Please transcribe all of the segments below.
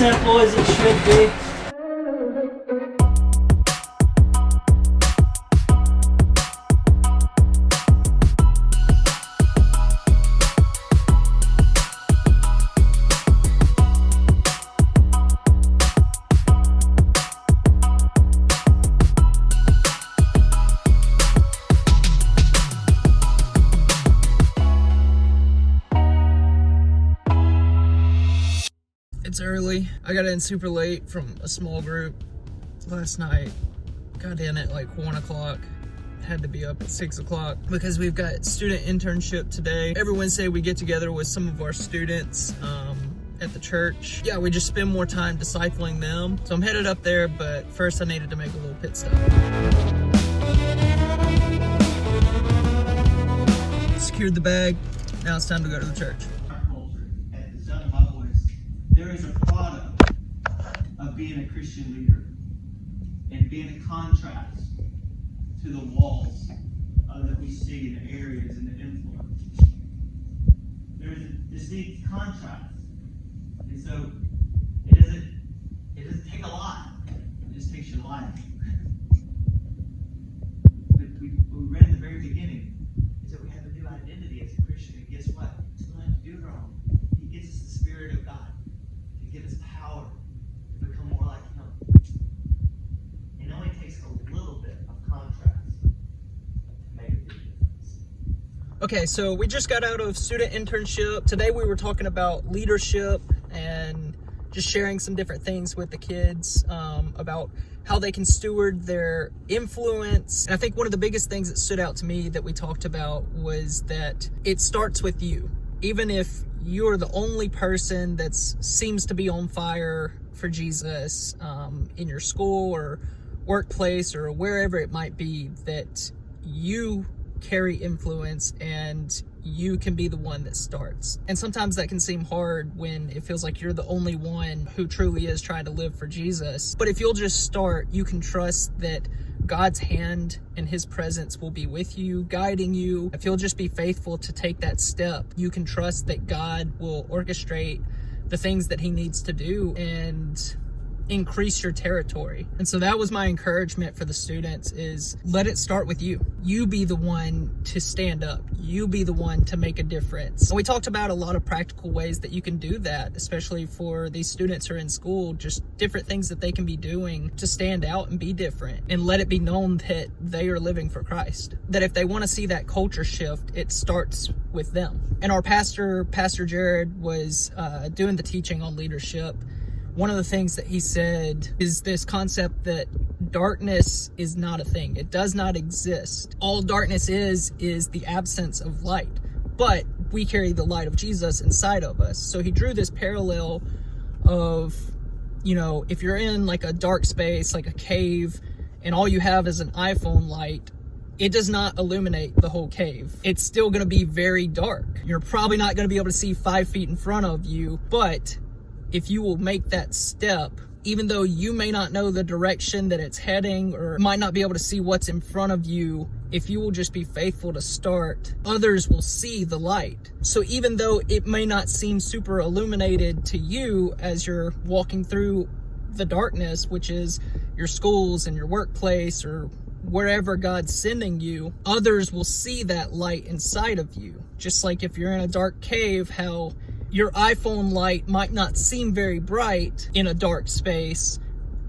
simple as it should be. It's early. I got in super late from a small group last night. Got in at like 1 o'clock. Had to be up at 6 o'clock because we've got student internship today. Every Wednesday we get together with some of our students at the church. Yeah, we just spend more time discipling them. So I'm headed up there, but first I needed to make a little pit stop. Secured the bag. Now it's time to go to the church. There is a product of being a Christian leader and being a contrast to the walls that we see in the areas and the influence. There is a distinct contrast. And so it doesn't take a lot. It just takes your life. But we read in the very beginning is that we have a new identity as a Christian. And guess what? We don't have to do it wrong. He gives us the Spirit of God. Give us power to become more like Him. It only takes a little bit of contrast to make a big difference. Okay, so we just got out of student internship. Today we were talking about leadership and just sharing some different things with the kids about how they can steward their influence. And I think one of the biggest things that stood out to me that we talked about was that it starts with you. Even if you're the only person that seems to be on fire for Jesus in your school or workplace or wherever it might be, that you carry influence and you can be the one that starts. And sometimes that can seem hard when it feels like you're the only one who truly is trying to live for Jesus. But if you'll just start, you can trust that God's hand and His presence will be with you, guiding you. If you'll just be faithful to take that step, you can trust that God will orchestrate the things that He needs to do and increase your territory. And so that was my encouragement for the students, is let it start with you. You be the one to stand up. You be the one to make a difference. And we talked about a lot of practical ways that you can do that, especially for these students who are in school, just different things that they can be doing to stand out and be different and let it be known that they are living for Christ. That if they want to see that culture shift, it starts with them. And our Pastor Jared, was doing the teaching on leadership. One of the things that he said is this concept that darkness is not a thing. It does not exist. All darkness is the absence of light. But we carry the light of Jesus inside of us. So he drew this parallel of, if you're in like a dark space, like a cave, and all you have is an iPhone light, it does not illuminate the whole cave. It's still going to be very dark. You're probably not going to be able to see 5 feet in front of you, but if you will make that step, even though you may not know the direction that it's heading or might not be able to see what's in front of you, if you will just be faithful to start, others will see the light. So even though it may not seem super illuminated to you as you're walking through the darkness, which is your schools and your workplace or wherever God's sending you, others will see that light inside of you. Just like if you're in a dark cave, how your iPhone light might not seem very bright in a dark space,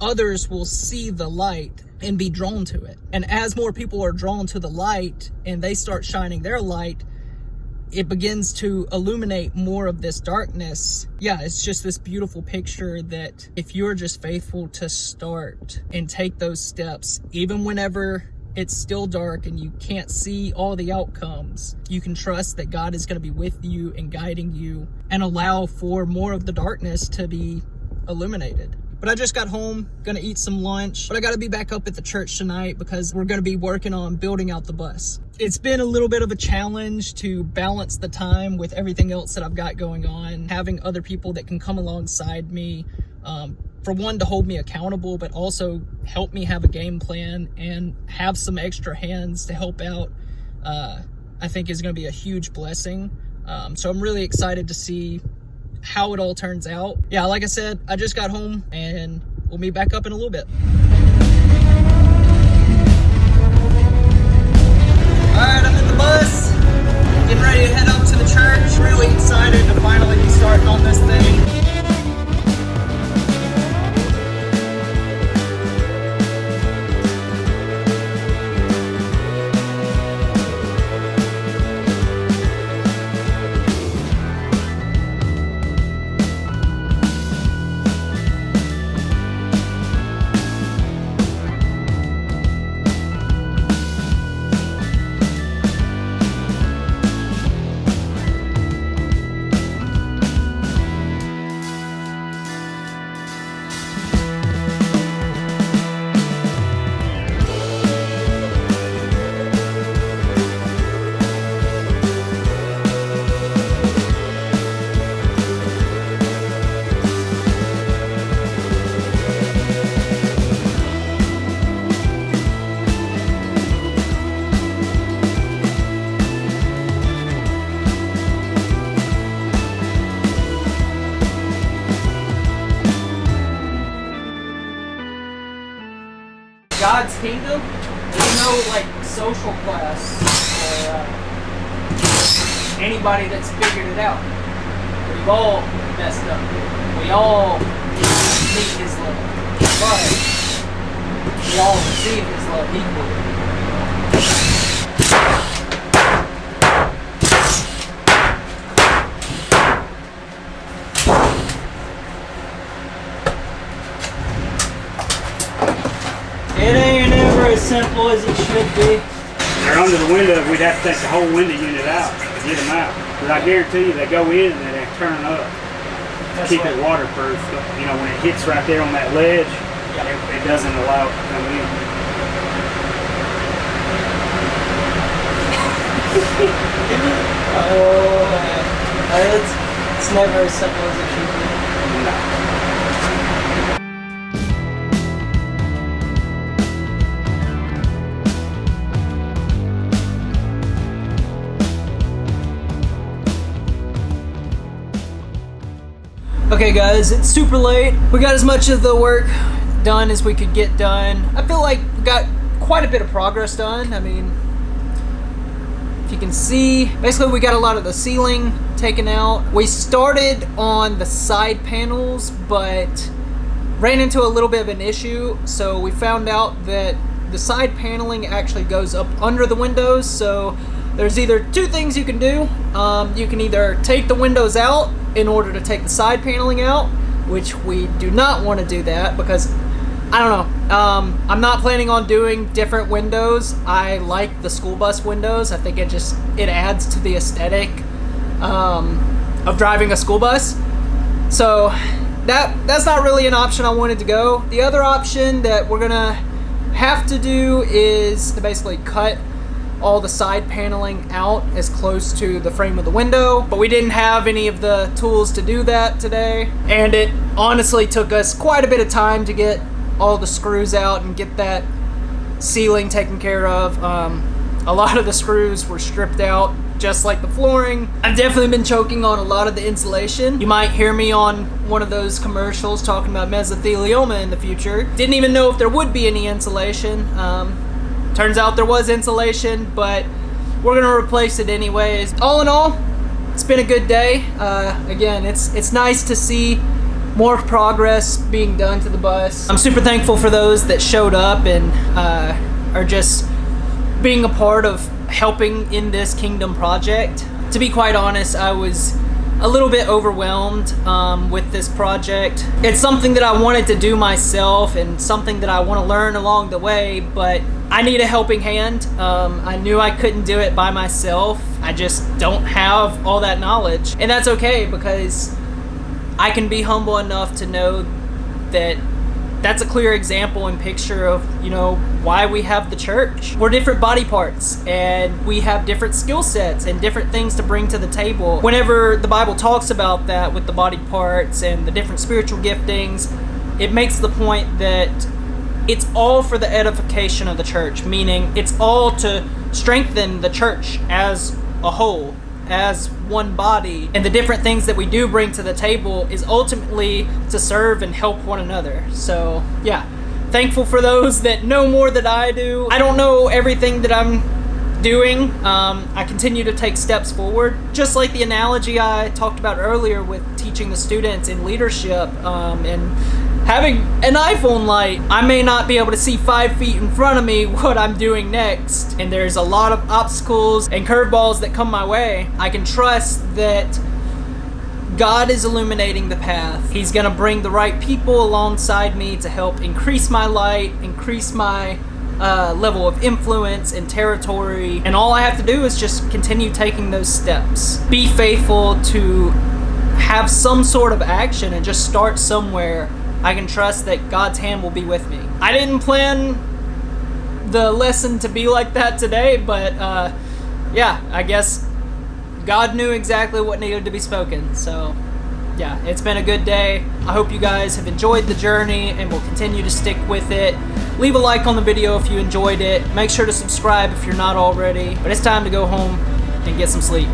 others will see the light and be drawn to it. And as more people are drawn to the light and they start shining their light, it begins to illuminate more of this darkness. Yeah, it's just this beautiful picture that if you're just faithful to start and take those steps, even whenever it's still dark and you can't see all the outcomes, you can trust that God is going to be with you and guiding you and allow for more of the darkness to be illuminated. But I just got home, gonna eat some lunch, but I gotta be back up at the church tonight because we're gonna be working on building out the bus. It's been a little bit of a challenge to balance the time with everything else that I've got going on, having other people that can come alongside me, for one, to hold me accountable, but also help me have a game plan and have some extra hands to help out, I think is gonna be a huge blessing. So I'm really excited to see how it all turns out. Yeah, like I said, I just got home and we'll meet back up in a little bit. Alright, I'm in the bus, getting ready to head up to the church. Really excited to finally be starting on this thing. God's kingdom, there's no like social class or anybody that's figured it out. We've all messed up. We all need His love, but we all receive His love equally. It ain't ever as simple as it should be. They're under the window, we'd have to take the whole window unit out to get them out. But I guarantee you, they go in and they turn up. That's Keep right. it waterproof. You know, when it hits right there on that ledge, it doesn't allow it to come in. Oh man, it's never as simple as it should be. No. Okay guys, it's super late. We got as much of the work done as we could get done. I feel like we got quite a bit of progress done. I mean, if you can see, basically we got a lot of the ceiling taken out. We started on the side panels, but ran into a little bit of an issue. So we found out that the side paneling actually goes up under the windows. So there's either two things you can do. You can either take the windows out in order to take the side paneling out, which we do not want to do that because, I don't know, I'm not planning on doing different windows. I like the school bus windows. I think it adds to the aesthetic of driving a school bus. So that's not really an option I wanted to go. The other option that we're gonna have to do is to basically cut all the side paneling out as close to the frame of the window, but we didn't have any of the tools to do that today, and it honestly took us quite a bit of time to get all the screws out and get that ceiling taken care of. A lot of the screws were stripped out, just like the flooring. I've definitely been choking on a lot of the insulation. You might hear me on one of those commercials talking about mesothelioma in the future. Didn't even know if there would be any insulation. Turns out there was insulation, but we're gonna replace it anyways. All in all, it's been a good day. Again, it's nice to see more progress being done to the bus. I'm super thankful for those that showed up and are just being a part of helping in this kingdom project. To be quite honest, I was a little bit overwhelmed with this project. It's something that I wanted to do myself and something that I want to learn along the way, but I need a helping hand. I knew I couldn't do it by myself. I just don't have all that knowledge. And that's okay, because I can be humble enough to know that that's a clear example and picture of, you know, why we have the church. We're different body parts and we have different skill sets and different things to bring to the table. Whenever the Bible talks about that with the body parts and the different spiritual giftings, it makes the point that it's all for the edification of the church, meaning it's all to strengthen the church as a whole. as one body, and the different things that we do bring to the table is ultimately to serve and help one another. So yeah, thankful for those that know more than I do. I don't know everything that I'm doing. I continue to take steps forward, just like the analogy I talked about earlier with teaching the students in leadership, and having an iPhone light. I may not be able to see 5 feet in front of me what I'm doing next, and there's a lot of obstacles and curveballs that come my way. I can trust that God is illuminating the path. He's gonna bring the right people alongside me to help increase my light, increase my level of influence and territory, and all I have to do is just continue taking those steps. Be faithful to have some sort of action and just start somewhere. I can trust that God's hand will be with me. I didn't plan the lesson to be like that today, but yeah, I guess God knew exactly what needed to be spoken. So yeah, it's been a good day. I hope you guys have enjoyed the journey and will continue to stick with it. Leave a like on the video if you enjoyed it. Make sure to subscribe if you're not already. But it's time to go home and get some sleep.